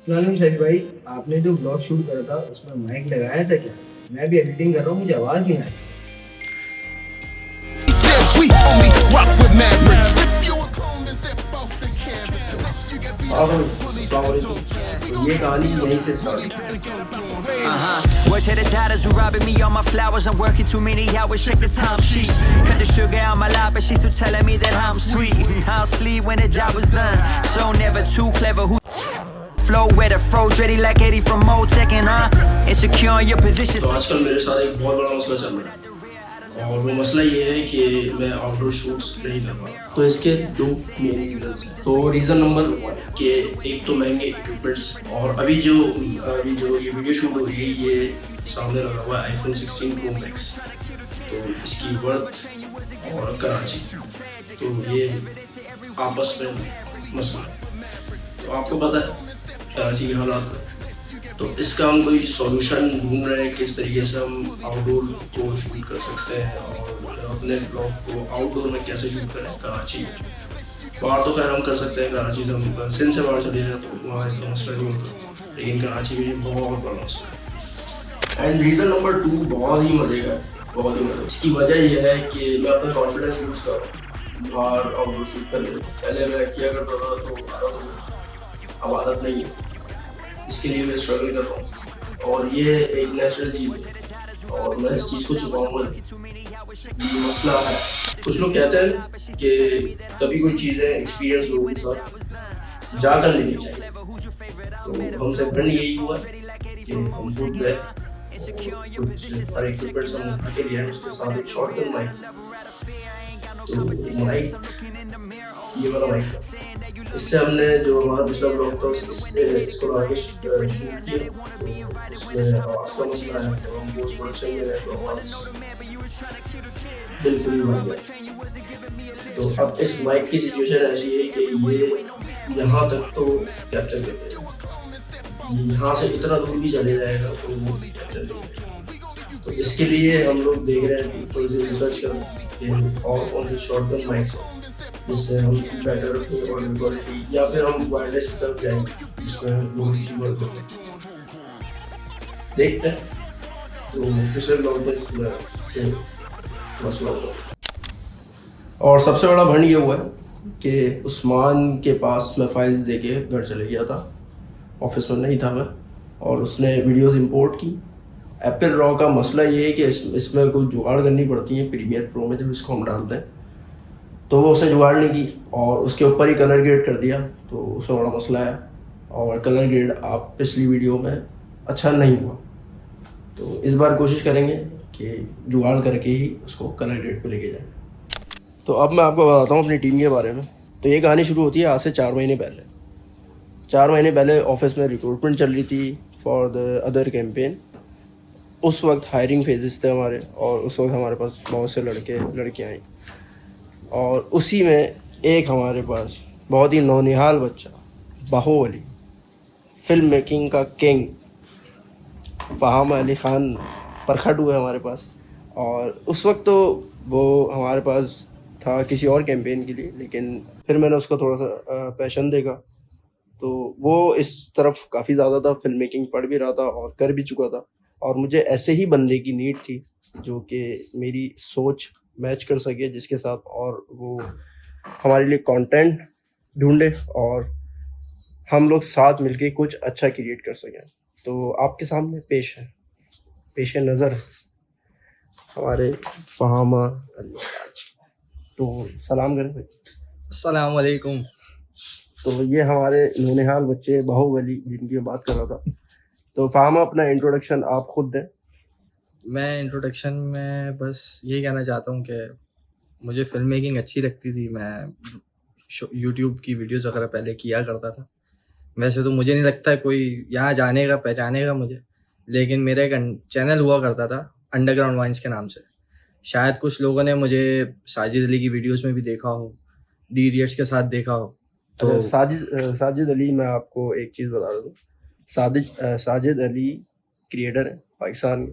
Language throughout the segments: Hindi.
सलाम सैफ भाई, आपने जो ब्लॉग शूट करा था उसमें माइक लगाया था क्या? मैं भी एडिटिंग कर रहा हूँ, मुझे आवाज़ नहीं आ रही। Said we only rock with Mavericks. If you a clone, then step off the canvas. Unless you get beat हाँ up भाई, like a bully, अस्सलाम then it's वालेकुम। okay. We तो gon' ये keep it कहानी real. यहीं से Bully, स्टार्ट gotta हुई। keep it real. Word to the daughters who robbing me all my flowers. I'm working too many hours, check the time sheet. Cut the sugar out my life, but she still telling me that I'm sweet. I'll sleep when the job is done. So never too clever. Who flow where the froze ready like Eddie from Motec and insecure in your position. तो आजकल मेरे साथ एक बहुत बड़ा मसला चल रहा है और वो मसला ये है कि मैं आउटडोर शूट्स नहीं कर पा रहा। तो इसके दो मेन रीजंस हैं। तो रीज़न नंबर वन कि एक तो महंगे इक्विपमेंट्स, और अभी जो ये वीडियो शूट हो रही है ये सामने लगा हुआ है iPhone 16 Pro Max। तो इसकी वर्थ और कराची, तो ये आपस में मसला है। तो आपको पता है कराची के हालात है। तो इसका हम कोई सॉल्यूशन ढूंढ रहे हैं, किस तरीके से हम आउटडोर को शूट कर सकते हैं और अपने ब्लॉग को आउटडोर में कैसे शूट करें कराची। बाहर तो खैर हम कर सकते हैं, कराची से हम सिंध से बाहर चले जाए तो वहाँ इतना मसला नहीं होता, लेकिन कराची में ये बहुत बड़ा मसला है। एंड रीज़न नंबर टू बहुत ही मजे का है, बहुत ही मजे। इसकी वजह यह है कि मैं अपना कॉन्फिडेंस यूज़ कर रहा हूँ बाहर आउटडोर शूट करने में। पहले मैं किया करता था तो अब आदत नहीं है, इसके लिए मैं स्ट्रगल कर रहा हूँ और ये एक नेचुरल चीज़ है और मैं इस चीज़ को छुपाऊंगा नहीं। ये मसला है। कुछ लोग कहते हैं कि कभी कोई चीज़ें एक्सपीरियंस लोगों के साथ जाकर लेनी चाहिए। तो हमसे फ्रेंड यही हुआ कि हम खुद गए और कुछ हर इक्विपमेंट्स हम उठा के लिए, उसके साथ एक शॉटगन माइक। तो माइक, ये वाला माइक, इससे हमने जो हमारा पिछला ब्लॉग था इसको आगे शूट किया। तो उसमें आवाज़ का मसला है, तो हम पोस्ट प्रोडक्शन में गए तो आवाज़ बिल्कुल ही बढ़ गया। तो अब इस माइक की सिचुएशन ऐसी है कि ये यहाँ तक तो कैप्चर कर देगा, यहाँ से इतना दूर भी चले जाएगा तो वो कैप्चर नहीं करेगा। तो इसके लिए हम लोग देख रहे हैं, थोड़ी सी रिसर्च कर रहे हैं कि और कौन से शॉटगन माइक्स हैं जिससे हम बेटर ऑडियो क्वालिटी, या फिर हम वायरलेस की तरफ जाएंगे जिसमें लोग रिसीवर करते हैं। देखते हैं। तो पिछले ब्लॉग में इससे मसला हुआ और सबसे बड़ा भंड ये हुआ है कि उस्मान के पास मैं फाइल्स दे के घर चले गया था, ऑफिस में नहीं था मैं, और उसने वीडियोस इंपोर्ट की। एप्पल रॉ का मसला ये है कि इसमें कोई जुगाड़ करनी पड़ती है प्रीमियर प्रो में जब इसको हम डालते हैं, तो वो उसने जुगाड़ नहीं की और उसके ऊपर ही कलर ग्रेड कर दिया, तो उसमें बड़ा मसला है। और कलर ग्रेड आप पिछली वीडियो में अच्छा नहीं हुआ, तो इस बार कोशिश करेंगे कि जुगाड़ करके ही उसको कलर ग्रेड पे लेके जाएं। तो अब मैं आपको बताता हूँ अपनी टीम के बारे में। तो ये कहानी शुरू होती है आज से 4 महीने पहले। 4 महीने पहले ऑफिस में रिक्रूटमेंट चल रही थी फॉर द अदर कैंपेन। उस वक्त हायरिंग फेजेस थे हमारे और उस वक्त हमारे पास बहुत से लड़के लड़कियाँ आई, और उसी में एक हमारे पास बहुत ही नौनिहाल बच्चा, बाहुबली, फिल्म मेकिंग का किंग फ़ाहम अली ख़ान प्रकट हुए हमारे पास। और उस वक्त तो वो हमारे पास था किसी और कैंपेन के लिए, लेकिन फिर मैंने उसको थोड़ा सा पैशन देखा, तो वो इस तरफ काफ़ी ज़्यादा था, फिल्म मेकिंग पढ़ भी रहा था और कर भी चुका था, और मुझे ऐसे ही बंदे की नीड थी जो कि मेरी सोच मैच कर सके, जिसके साथ और वो हमारे लिए कंटेंट ढूंढे और हम लोग साथ मिलके कुछ अच्छा क्रिएट कर सकें। तो आपके सामने पेश है नज़र हमारे फ़ाहमा अली। तो सलाम करें भाई। अस्सलाम वालेकुम। तो ये हमारे नौनिहाल बच्चे बाहुबली जिनकी मैं बात कर रहा था। तो फ़ाहमा, अपना इंट्रोडक्शन आप खुद दें। मैं इंट्रोडक्शन में बस यही कहना चाहता हूँ कि मुझे फिल्म मेकिंग अच्छी लगती थी। मैं यूट्यूब की वीडियोज़ वगैरह पहले किया करता था। वैसे तो मुझे नहीं लगता है कोई यहाँ जानेगा पहचानेगा मुझे, लेकिन मेरा एक चैनल हुआ करता था अंडरग्राउंड वाइन्स के नाम से। शायद कुछ लोगों ने मुझे साजिद अली की वीडियोज़ में भी देखा हो, डी इडियट्स के साथ देखा हो। तो अच्छा, साजिद अली, मैं आपको एक चीज़ बता दूँ। साजिद अली क्रिएटर है पाकिस्तान,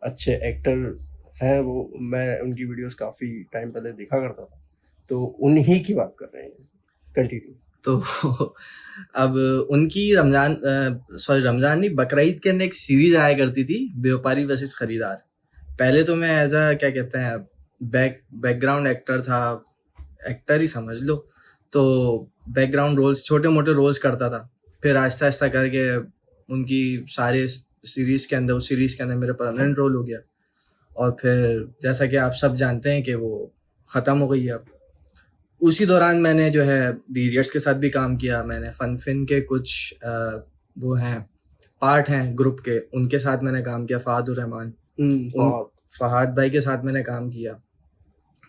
अच्छे एक्टर हैं वो। मैं उनकी वीडियोस काफ़ी टाइम पहले देखा करता था, तो उन्हीं की बात कर रहे हैं। कंटिन्यू। तो अब उनकी रमजान नहीं, बकरीद के अंदर एक सीरीज आया करती थी, व्यापारी वर्सेस खरीदार। पहले तो मैं एज अ क्या कहते हैं बैकग्राउंड एक्टर था, एक्टर ही समझ लो, तो बैकग्राउंड रोल्स, छोटे मोटे रोल्स करता था। फिर आहिस्ता आहिस्ता करके उनकी सारे सीरीज के अंदर मेरा परमानेंट रोल हो गया। और फिर जैसा कि आप सब जानते हैं कि वो ख़त्म हो गई है अब। उसी दौरान मैंने जो है बीरियड्स के साथ भी काम किया। मैंने फनफिन के कुछ वो हैं पार्ट हैं ग्रुप के, उनके साथ मैंने काम किया। फहादुर रहमान, फहाद भाई के साथ मैंने काम किया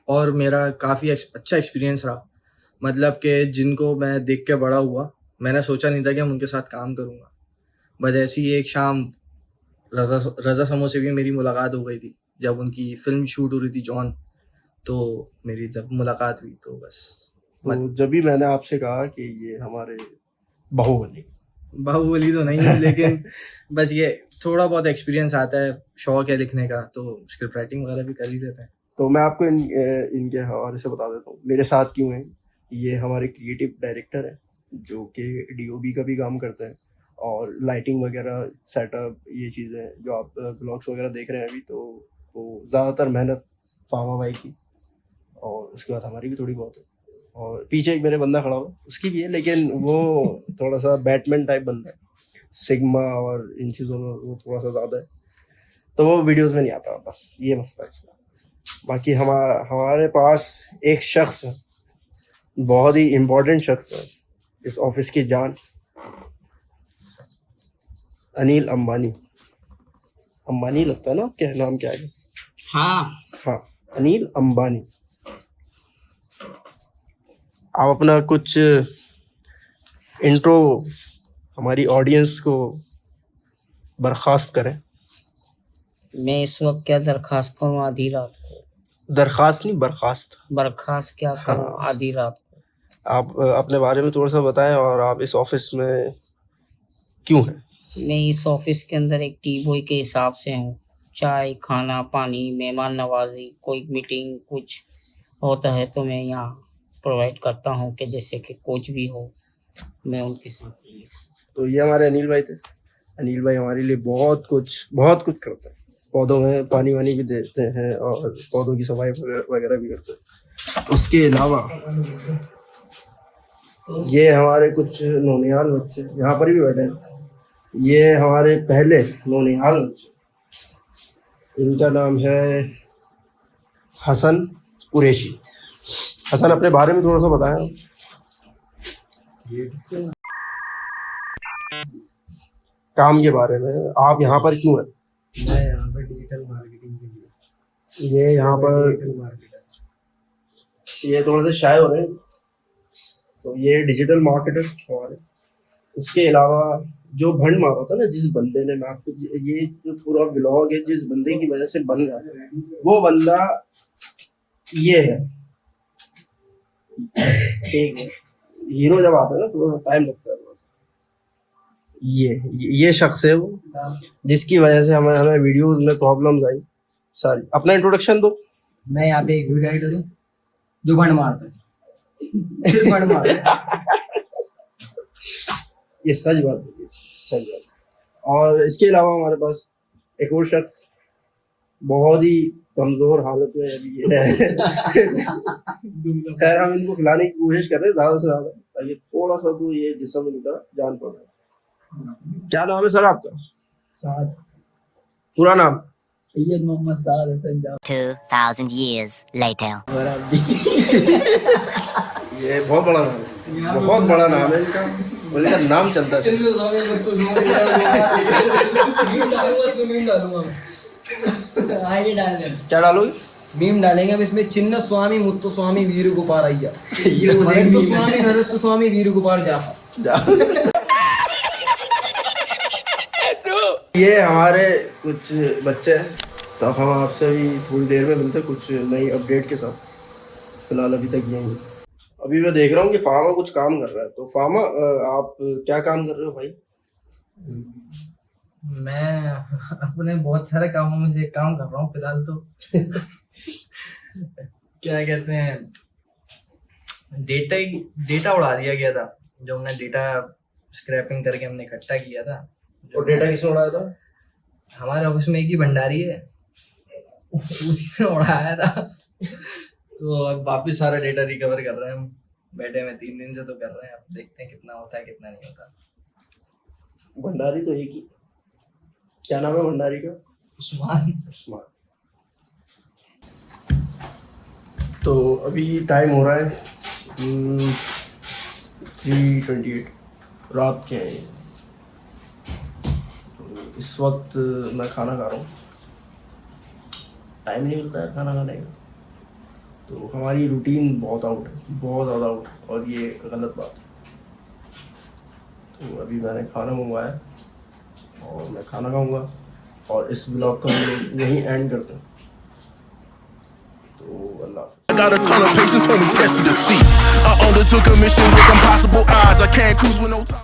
और मेरा काफ़ी अच्छा एक्सपीरियंस रहा। मतलब कि जिनको मैं देख के बड़ा हुआ, मैंने सोचा नहीं था कि हम उनके साथ काम करूँगा। बस ऐसी एक शाम रज़ा समो से भी मेरी मुलाकात हो गई थी जब उनकी फिल्म शूट हो रही थी जॉन, तो मेरी जब मुलाकात हुई तो बस। तो जब भी मैंने आपसे कहा कि ये हमारे बाहुबली तो नहीं है, लेकिन बस ये थोड़ा बहुत एक्सपीरियंस आता है, शौक है लिखने का, तो स्क्रिप्ट राइटिंग वगैरह भी कर ही देते हैं। तो मैं आपको इनके हवाले से बता देता हूँ मेरे साथ क्यों है। ये हमारे क्रिएटिव डायरेक्टर हैं जो कि डीओबी का भी काम करते हैं और लाइटिंग वगैरह सेटअप, ये चीज़ें जो आप ब्लॉग्स वगैरह देख रहे हैं अभी, तो ज़्यादातर मेहनत फामा भाई की और उसके बाद हमारी भी थोड़ी बहुत है। और पीछे एक मेरे बंदा खड़ा हुआ, उसकी भी है, लेकिन वो थोड़ा सा बैटमैन टाइप बंदा है, सिग्मा और इन चीज़ों में वो थोड़ा सा ज़्यादा है, तो वो वीडियोस में नहीं आता। बस ये मसला है। बाकी हमारे पास एक शख्स है, बहुत ही इम्पोर्टेंट शख्स है इस ऑफिस की जान, अनिल अंबानी लगता है ना आपके नाम क्या है? हाँ, अनिल अंबानी। आप अपना कुछ इंट्रो हमारी ऑडियंस को बर्खास्त करें। मैं इस वक्त क्या दरखास्त करूँ आधी रात को? दरखास्त नहीं, बर्खास्त क्या करूँ आधी रात को? आप अपने बारे में थोड़ा सा बताएं और आप इस ऑफिस में क्यों हैं? मैं इस ऑफिस के अंदर एक टी बॉय के हिसाब से हूँ। चाय, खाना, पानी, मेहमान नवाजी, कोई मीटिंग कुछ होता है तो मैं यहाँ प्रोवाइड करता हूँ कि जैसे कि कुछ भी हो मैं उनके साथ। तो ये हमारे अनिल भाई थे। अनिल भाई हमारे लिए बहुत कुछ करते हैं। पौधों में पानी वानी भी देते हैं और पौधों की सफाई वगैरह भी करते हैं। उसके अलावा ये हमारे कुछ नौनिहाल बच्चे यहाँ पर भी बैठे हैं। ये हमारे पहले नौनिहाल बच्चे, इनका नाम है हसन कुरैशी। हसन, अपने बारे में थोड़ा सा बताएं। काम के बारे में, आप यहाँ पर क्यों हैं? मैं यहाँ पर डिजिटल मार्केटिंग के लिए। ये यहाँ पर ये थोड़ा सा शाय हो रहे हैं, तो ये डिजिटल मार्केटर हमारे। उसके अलावा जो भंड मारा था ना जिस बंदे ने, मैं आपको ये जो पूरा व्लॉग है जिस बंदे की वजह से बन रहा है, वो बंदा ये है। ठीक है, हीरो जब आता है ना थोड़ा टाइम लगता है। ये शख्स है वो जिसकी वजह से हमें वीडियोस में प्रॉब्लम्स आई सारी। अपना इंट्रोडक्शन दो। मैं यहाँ पे एक वीडियो एडिटर हूँ जो भंड मारता है, सिर्फ भंड मारता है। ये सच बात है, सच बात। और इसके अलावा हमारे पास एक और शख्स बहुत ही कमजोर हालत में अभी है। खैर हम इनको खिलाने की कोशिश कर रहे हैं ज्यादा से ज्यादा, ताकि थोड़ा सा तो ये जिस्म इनका जान पड़ रहा है। क्या नाम है सर आपका? साद। पूरा नाम? सैयद मोहम्मद साद हसन जाफर। 2000 years later. ये बहुत बड़ा नाम है, बहुत बड़ा नाम है इनका। इनका नाम चलता है। क्या डालोगे? मीम डालेंगे अब इसमें। चिन्न स्वामी मुत्तु स्वामी वीर गोपाल अय्या, मरत्तु स्वामी नरत्तु स्वामी वीर गोपाल जाफर। ये हमारे कुछ बच्चे हैं, तो हम आपसे भी थोड़ी देर में मिलते हैं कुछ नई अपडेट के साथ। फिलहाल अभी तक यही। अभी मैं देख रहा हूँ कि फार्मा कुछ काम कर रहा है, तो फार्मा आप क्या काम कर रहे हो भाई? मैं अपने बहुत सारे कामों में से एक काम कर रहा हूँ फिलहाल तो। क्या कहते हैं, डेटा उड़ा दिया गया था जो हमने डेटा स्क्रैपिंग करके हमने इकट्ठा किया था। और डेटा किसने उड़ाया था? हमारे ऑफिस में एक ही भंडारी है, उसी से उड़ाया था। तो अब वापस सारा डेटा रिकवर कर रहे हैं हम, बैठे में 3 दिन से तो कर रहे हैं। अब देखते हैं कितना होता है कितना नहीं होता। भंडारी तो एक ही, क्या नाम है भंडारी का? उस्मान। तो अभी टाइम हो रहा है 3:28 रात के हैं। तो इस वक्त मैं खाना खा रहा हूँ, टाइम नहीं मिलता है खाना खाने का। तो हमारी रूटीन बहुत आउट है, बहुत ज़्यादा आउट, और ये गलत बात है। तो अभी मैंने खाना मंगवाया और मैं खाना खाऊंगा, और इस ब्लॉग को हम लोग यहीं एंड करते हैं। तो अल्लाह I got a ton of patience, only tested to see. I undertook a mission with impossible odds. I can't cruise with no time.